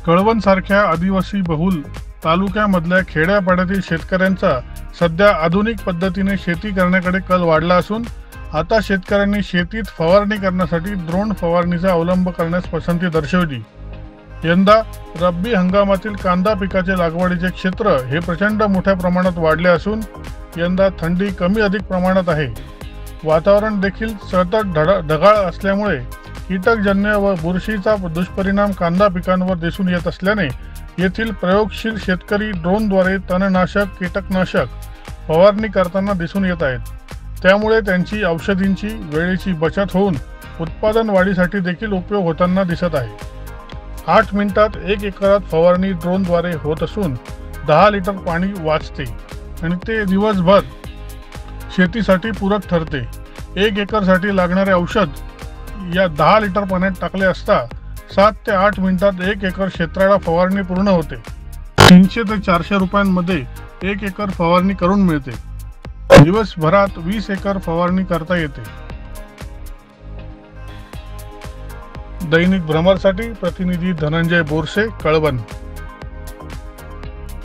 कळवण सारख्या आदिवासी बहुल तालुक्यामधल्या खेड्यापाड्यातील शेतकऱ्यांचा सध्या आधुनिक पद्धतीने शेती करण्याकडे कल वाढला असून आता शेतकऱ्यांनी शेतीत फवारणी करण्यासाठी ड्रोन फवारणीचा अवलंब करण्यास पसंती दर्शवली। यंदा रब्बी हंगामातील कांदा पिकाचे लागवडीचे क्षेत्र हे प्रचंड मोठ्या प्रमाणात वाढले असून यंदा थंडी कमी अधिक प्रमाणात आहे। वातावरण देखील सतत ढगाळ असल्यामुळे कीटकजन्य व बुरशीचा दुष्परिणाम कांदा पिकांवर दिसून येत असल्याने येथील प्रयोगशील शेतकरी ड्रोनद्वारे तणनाशक कीटकनाशक फवारणी करताना दिसून येत आहेत। त्यामुळे त्यांची औषधींची वेळेची बचत होऊन उत्पादन वाढीसाठी देखील उपयोग होताना दिसत आहे। 8 मिनिटात 1 एकरात फवारणी ड्रोनद्वारे होत असून 10 लिटर पाणी वाचते आणि ते दिवसभर शेतीसाठी पूरक ठरते। 1 एकरसाठी लागणारे औषध या 10 लिटर पाण्यात टाकले असता 7 ते 8 मिनिटात 1 एकर क्षेत्राला फवारणी पूर्ण होते। 300 ते 400 रुपयांमध्ये 1 एकर फवारणी करून मिळते। दिवसभरात 20 एकर फवारणी करता येते। दैनिक भ्रमरसाठी प्रतिनिधी धनंजय बोरसे, कळवण।